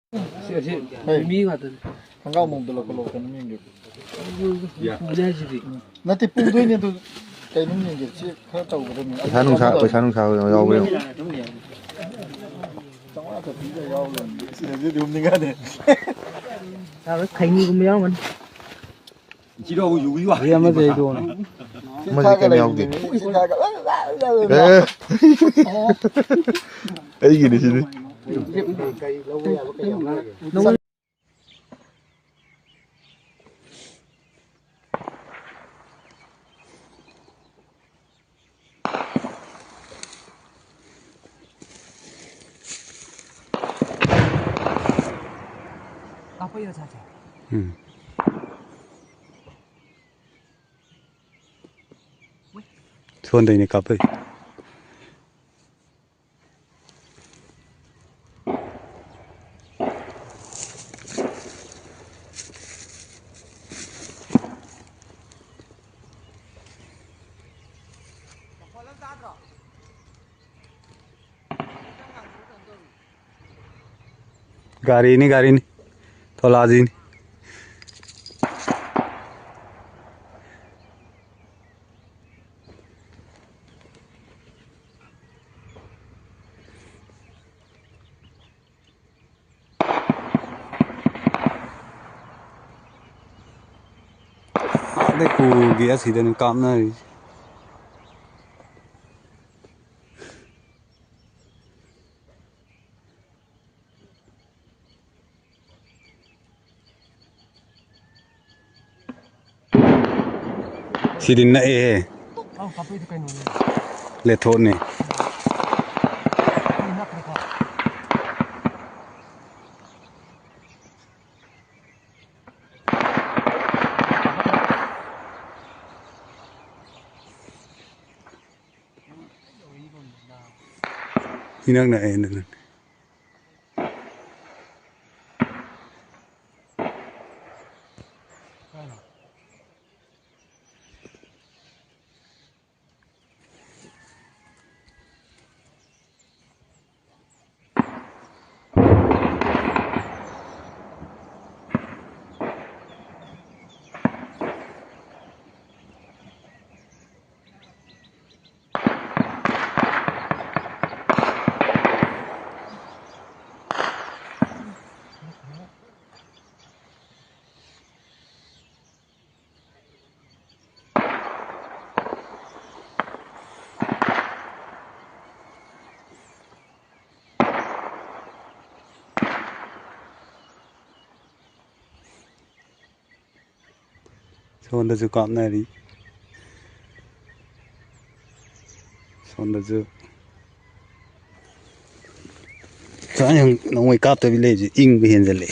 Mi ngaten. Hanggang mong dala ko lokan ng yung Jajidi. Nati pungdoy niya to kay nung yung si kaya tao ko rin. Paisan nung sa yaw mo. Tama ka pila yaw lang. Sinabi di humni nga din. Sao khay ni cũng yaw man. Chỉ đâu có dùi quá. Riêng mà dây đồ này. Mà gì cái mèo kì. Ấy gì đi xin đi. Apa ya saja. Xuân đây này cặp ấy. गाड़ी नहीं तो लाजी नहीं देखो गया सीधे काम ना सीधे ना ये ले थोड़ने ini nak ini Sonda ju काम ना रही sonda ju cho anh nó ngồi cáp tới bên gì in bên hiện giờ lệ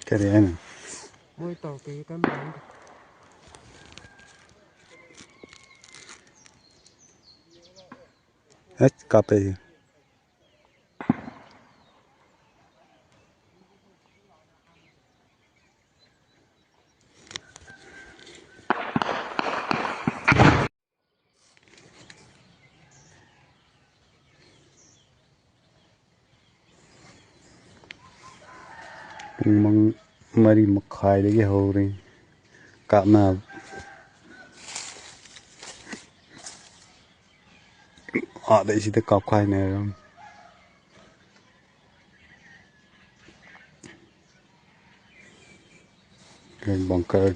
cái đấy này Mỗi tàu cái cam bánh. hết cà phê mong mari makhai đấy cái hồ này cạm nào ở đây chỉ được cặp khoai này không cái bunker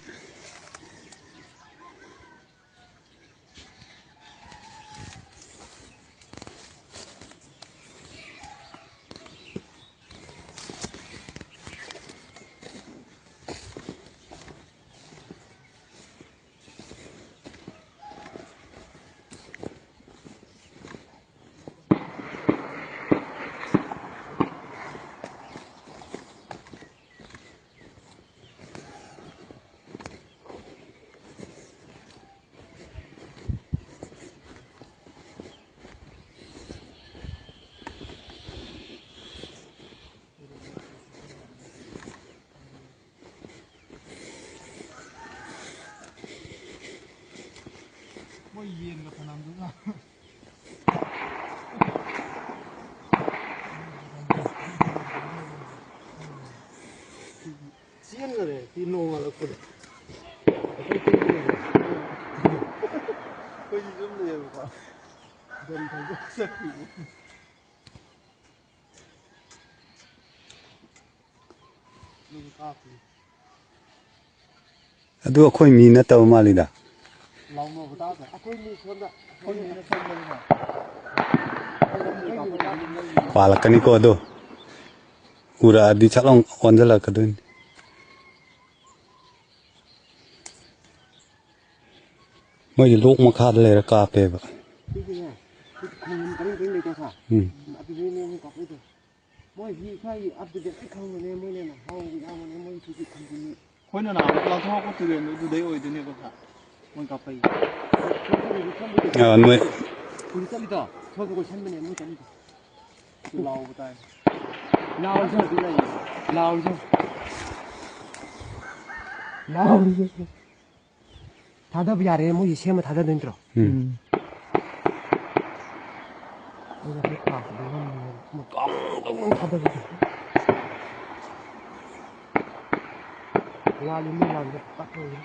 Siempre, si no me lo puedo. Foi isso mesmo, pá. Dando tanto desafio. Não tá aqui. Adu akhoi mi na taw malida. Lâu mà ta phải. Tôi đi xuống đó. Tôi đi nó xong rồi mà. Pala kani ko adu. Ura adi chalong onjala kadun. Mới lúc mà khát lên cà phê vậy. Khối nào là thao có từ từ đấy rồi từ này có cả. Mình cà phê. Mới. 우리 쌀이다. 저보고 샀네, 뭐 쌀이다. Lâu tay. 나오죠, 나오죠. 나오죠. 닫아보지 않아요, 뭐, 이 시험을 닫아는 들어. 이거 됐다. 뭐, 꽁꽁 닫아보지. 라리면 라리면 딱 보이네.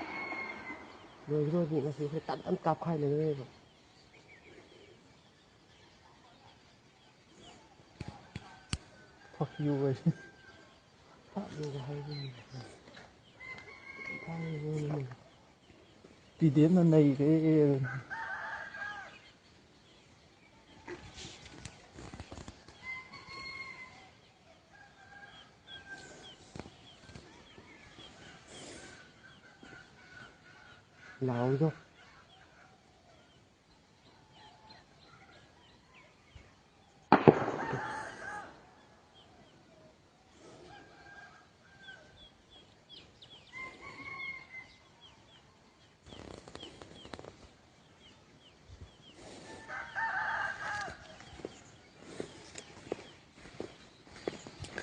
너 이러니까 그래서 딴딴 깝하이 내가. Fuck you vậy. Đi đến lần này cái 나오죠.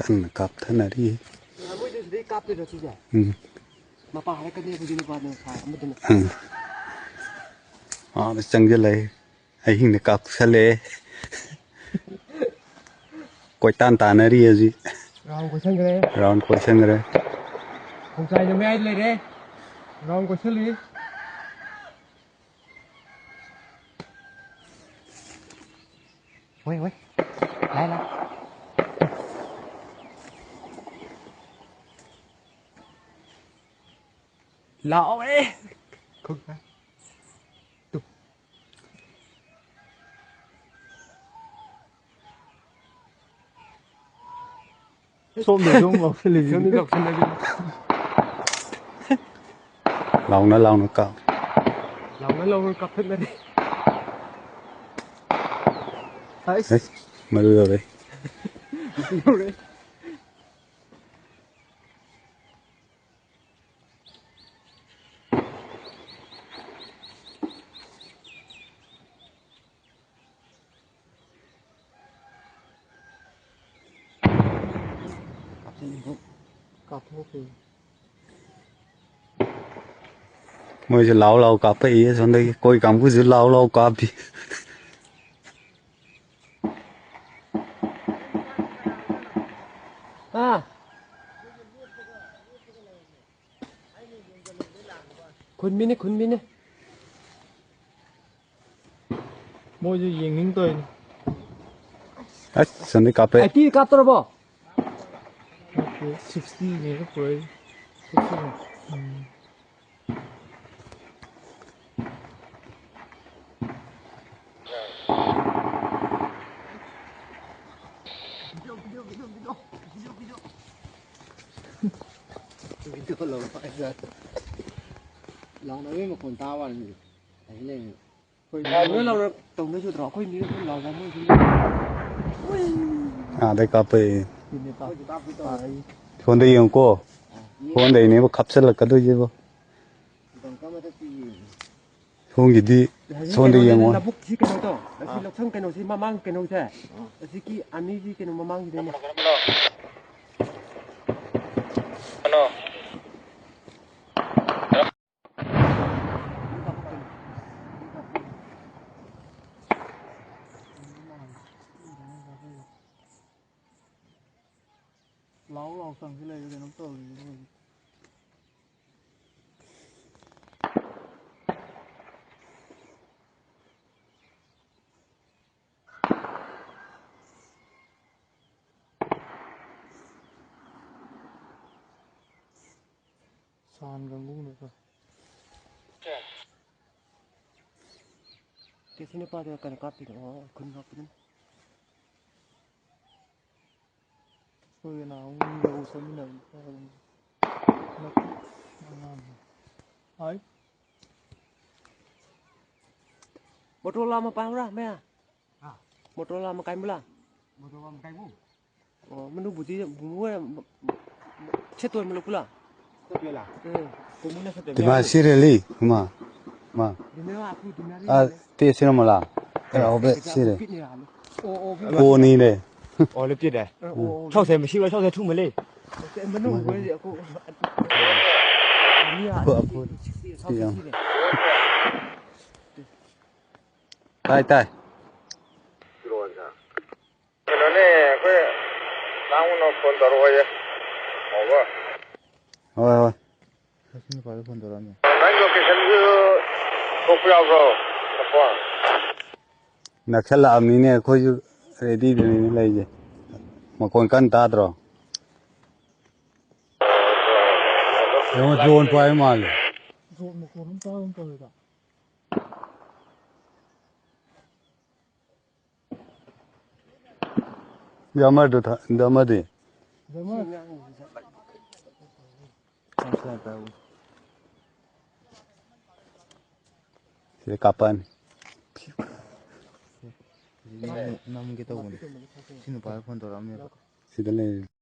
Kan cặp thế này đi. Mỗi đứa đi cặp được chứ gì? Mà bà hay cái này bây giờ nó vào phải mất Nó chẳng cái này, ai hình cặp xe lệ. Quay tan tan này đi gì? Round của sân cái đấy. Round quay sang rồi. Không chạy được mấy ai lên đấy. Round của sân đi. Ôi ôi, lại lại. Lão ấy. Không phải. xôm để đúng vào cái gì. Sân đi đọc sân đi. Lòng nó cặp. Lòng nó lâu hơn cặp hết đi. Đấy, mà đưa đây. Đâu đấy. Cặp hết thì. Mới chỉ lâu cà phê xong đây coi cảm cứ giữ lâu cà phê. À. Khun min. Mỗi gì nhìn những tôi. Đấy, xong đây cà phê. Ai kia cặp tao bỏ. Okay, 60 này nó rồi. 60 này. Video lâu phải ra. Lòng nói với một con tao là gì? Thấy lên. Nói lâu tổng nó chưa rõ khôi ní nó lâu ra mới chứ. À đây cà phê. Ini tak. Hôm đây yêu cô. Hôm đây nếu khắp sẽ là cái đôi gì vô. Hôm gì đi. Hôm đây yêu là bút chỉ cái nào đó. Là khi lộc xong cái nào thì mang cái nào thế. Là khi anh ấy cái nào mang gì đấy mà. sang cái này cái nó to rồi. Sàn gần ngu nữa cơ. Cái xin pa thì cần cắt thì nó không cắt nữa. Thôi nào nhiều sân này. Ấy. Một đô la mà bao ra mẹ à? Một đô la mà cái là? Một đôi một cái mũ. Mình đâu bút gì mua chết tôi mà lúc là? Sắp về là. Cũng muốn là sắp về. Thì mà xịreli mà tê xin mà là ở bên xịreli cô ní này Lớp tiết này. Sau xe mà xíu là sau xe thu mới lên. Mình đâu có gì cô. tai tai cái này cái làm nó còn đó rồi rồi rồi Xin phải phần đó nhỉ. anh có cái sân có phải rồi không na khala amni ne khoi ready de ne lai je ma kon kan ta dro yo drone pai mal Rồi một con to hơn trời cả. yamar do tha damadi Rồi mà. se kapan Năm cái tàu này. Xin phải phần đó nhỉ. sidale